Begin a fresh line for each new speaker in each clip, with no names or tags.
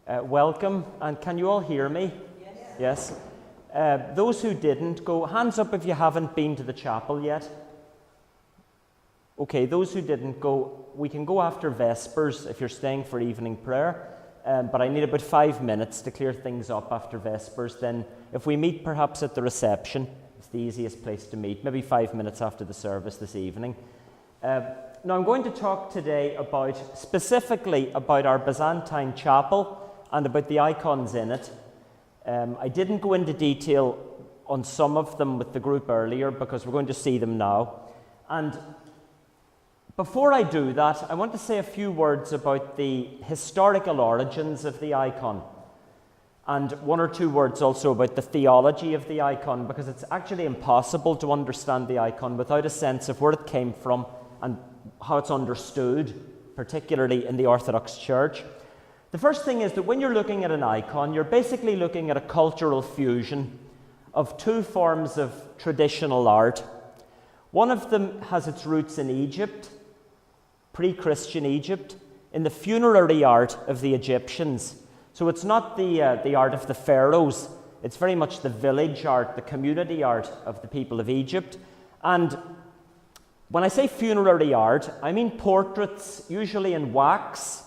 Welcome, and can you all hear me? Yes. Those who didn't go, hands up if you haven't been to the chapel yet. Okay, those who didn't go, we can go after Vespers if you're staying for evening prayer, but I need about 5 minutes to clear things up after Vespers. Then if we meet perhaps at the reception, it's the easiest place to meet, maybe 5 minutes after the service this evening. Now I'm going to talk today specifically about our Byzantine chapel and about the icons in it. I didn't go into detail on some of them with the group earlier because we're going to see them now. And before I do that, I want to say a few words about the historical origins of the icon, and 1 or 2 words also about the theology of the icon, because it's actually impossible to understand the icon without a sense of where it came from and how it's understood, particularly in the Orthodox Church. The first thing is that when you're looking at an icon, you're basically looking at a cultural fusion of 2 forms of traditional art. One of them has its roots in Egypt, pre-Christian Egypt, in the funerary art of the Egyptians. So it's not the art of the pharaohs, it's very much the village art, the community art of the people of Egypt. And when I say funerary art, I mean portraits, usually in wax,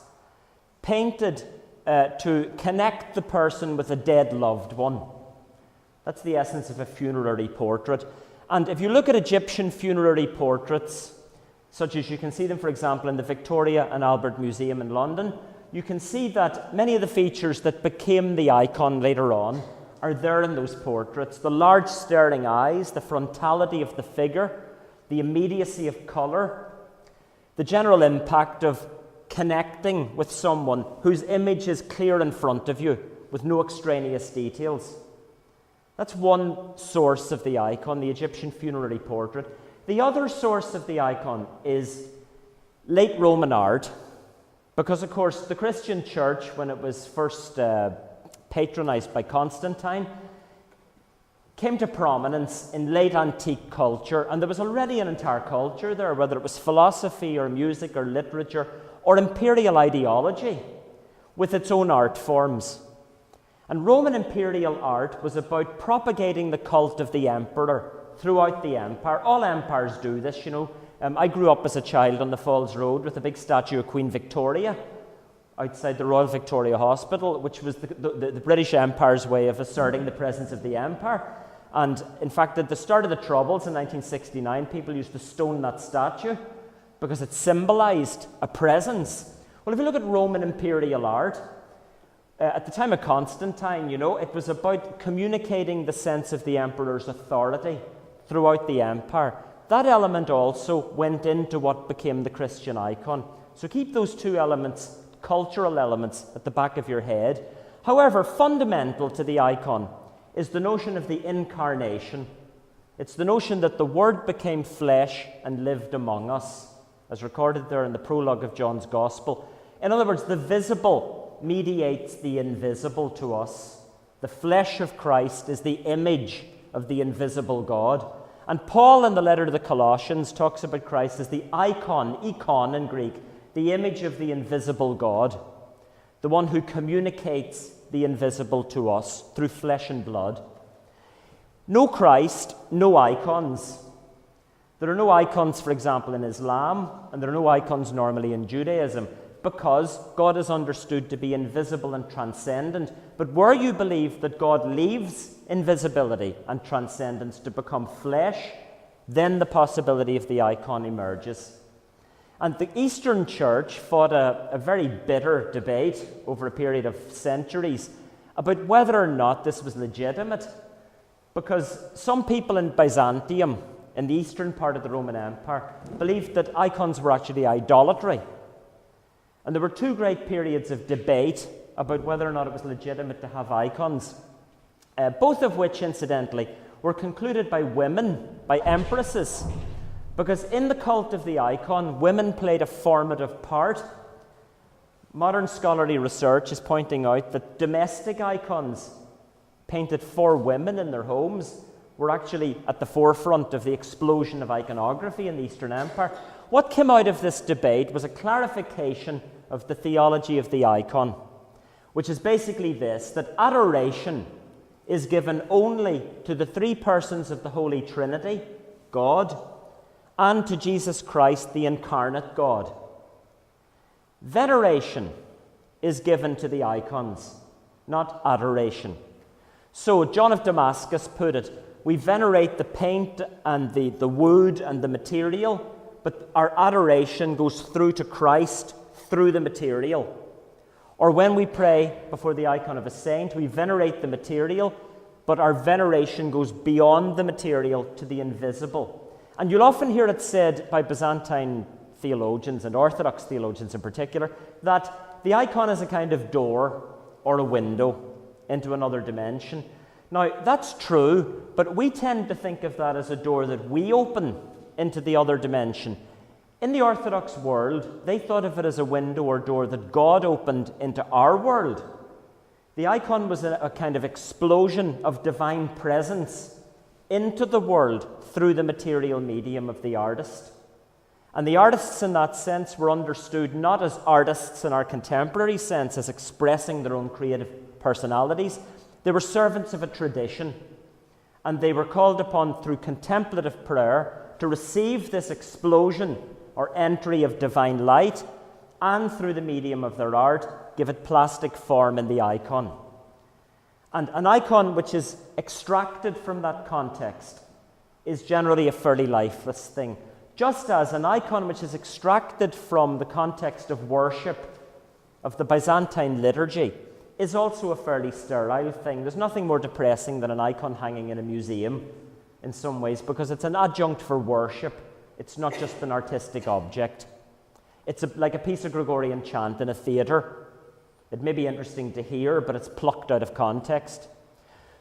painted to connect the person with a dead loved one. That's the essence of a funerary portrait. And if you look at Egyptian funerary portraits, such as you can see them, for example, in the Victoria and Albert Museum in London, you can see that many of the features that became the icon later on are there in those portraits. The large staring eyes, the frontality of the figure, the immediacy of colour, the general impact of connecting with someone whose image is clear in front of you with no extraneous details. That's one source of the icon, the Egyptian funerary portrait. The other source of the icon is late Roman art, because of course the Christian church, when it was first patronized by Constantine, came to prominence in late antique culture, and there was already an entire culture there, whether it was philosophy or music or literature or imperial ideology with its own art forms. And Roman imperial art was about propagating the cult of the emperor throughout the empire. All empires do this, you know. I grew up as a child on the Falls Road with a big statue of Queen Victoria outside the Royal Victoria Hospital, which was the British Empire's way of asserting the presence of the empire. And in fact, at the start of the Troubles in 1969, people used to stone that statue because it symbolized a presence. Well, if you look at Roman imperial art, at the time of Constantine, you know, it was about communicating the sense of the emperor's authority throughout the empire. That element also went into what became the Christian icon. So keep those 2 elements, cultural elements, at the back of your head. However, fundamental to the icon is the notion of the incarnation. It's the notion that the Word became flesh and lived among us, as recorded there in the prologue of John's Gospel. In other words, the visible mediates the invisible to us. The flesh of Christ is the image of the invisible God. And Paul, in the letter to the Colossians, talks about Christ as the ikon in Greek, the image of the invisible God, the one who communicates the invisible to us through flesh and blood. No Christ, no icons. There are no icons, for example, in Islam, and there are no icons normally in Judaism, because God is understood to be invisible and transcendent. But where you believe that God leaves invisibility and transcendence to become flesh, then the possibility of the icon emerges. And the Eastern Church fought a very bitter debate over a period of centuries about whether or not this was legitimate, because some people in Byzantium, in the eastern part of the Roman Empire, believed that icons were actually idolatry. And there were 2 great periods of debate about whether or not it was legitimate to have icons, both of which, incidentally, were concluded by women, by empresses, because in the cult of the icon, women played a formative part. Modern scholarly research is pointing out that domestic icons painted for women in their homes were actually at the forefront of the explosion of iconography in the Eastern Empire. What came out of this debate was a clarification of the theology of the icon, which is basically this, that adoration is given only to the three persons of the Holy Trinity, God, and to Jesus Christ, the incarnate God. Veneration is given to the icons, not adoration. So John of Damascus put it, we venerate the paint and the wood and the material, but our adoration goes through to Christ through the material. Or when we pray before the icon of a saint, we venerate the material, but our veneration goes beyond the material to the invisible. And you'll often hear it said by Byzantine theologians and Orthodox theologians in particular, that the icon is a kind of door or a window into another dimension. Now, that's true, but we tend to think of that as a door that we open into the other dimension. In the Orthodox world, they thought of it as a window or door that God opened into our world. The icon was a kind of explosion of divine presence into the world through the material medium of the artist. And the artists in that sense were understood not as artists in our contemporary sense, as expressing their own creative personalities. They were servants of a tradition, and they were called upon through contemplative prayer to receive this explosion or entry of divine light, and through the medium of their art, give it plastic form in the icon. And an icon which is extracted from that context is generally a fairly lifeless thing. Just as an icon which is extracted from the context of worship of the Byzantine liturgy is also a fairly sterile thing. There's nothing more depressing than an icon hanging in a museum in some ways, because it's an adjunct for worship. It's not just an artistic object. It's like a piece of Gregorian chant in a theatre. It may be interesting to hear, but it's plucked out of context.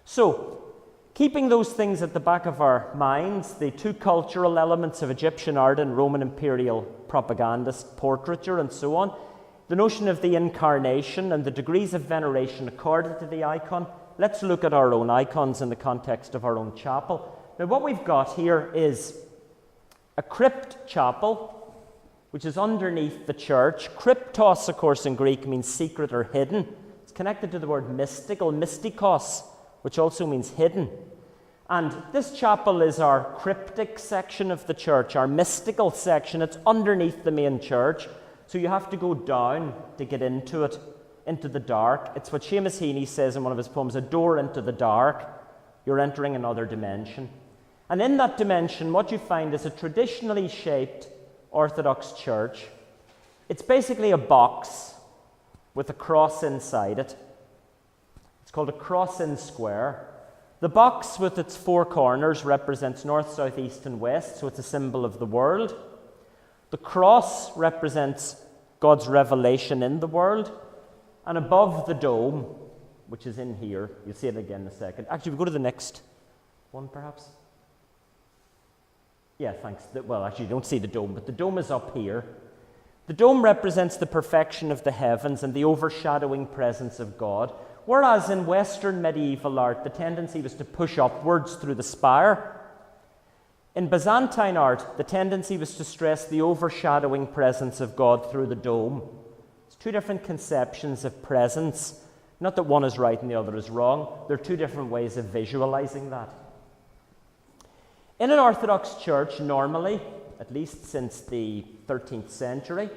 So, keeping those things at the back of our minds, the two cultural elements of Egyptian art and Roman imperial propagandist portraiture and so on, the notion of the incarnation and the degrees of veneration accorded to the icon, let's look at our own icons in the context of our own chapel. Now, what we've got here is a crypt chapel, which is underneath the church. Kryptos, of course, in Greek means secret or hidden. It's connected to the word mystical, mystikos, which also means hidden. And this chapel is our cryptic section of the church, our mystical section. It's underneath the main church, so you have to go down to get into it, into the dark. It's what Seamus Heaney says in one of his poems, a door into the dark. You're entering another dimension. And in that dimension, what you find is a traditionally shaped Orthodox church. It's basically a box with a cross inside it. It's called a cross-in square. The box with its four corners represents north, south, east, and west, so it's a symbol of the world. The cross represents God's revelation in the world. And above the dome, which is in here, you'll see it again in a second. Actually, we'll go to the next one, perhaps. Yeah, thanks. Well, actually, you don't see the dome, but the dome is up here. The dome represents the perfection of the heavens and the overshadowing presence of God, whereas in Western medieval art, the tendency was to push upwards through the spire. In Byzantine art, the tendency was to stress the overshadowing presence of God through the dome. It's two different conceptions of presence. Not that one is right and the other is wrong. There are two different ways of visualizing that. In an Orthodox church, normally, at least since the 13th century,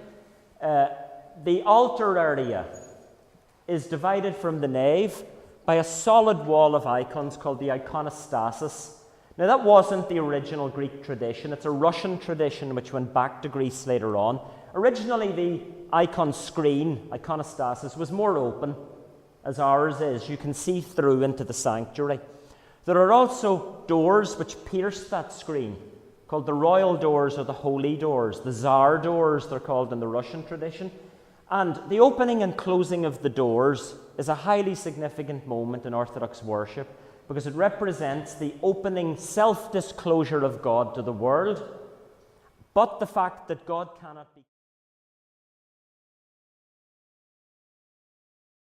the altar area is divided from the nave by a solid wall of icons called the iconostasis. Now, that wasn't the original Greek tradition. It's a Russian tradition which went back to Greece later on. Originally, the icon screen, iconostasis, was more open, as ours is. You can see through into the sanctuary. There are also doors which pierce that screen, called the royal doors or the holy doors, the Tsar doors, they're called in the Russian tradition. And the opening and closing of the doors is a highly significant moment in Orthodox worship because it represents the opening self-disclosure of God to the world, but the fact that God cannot be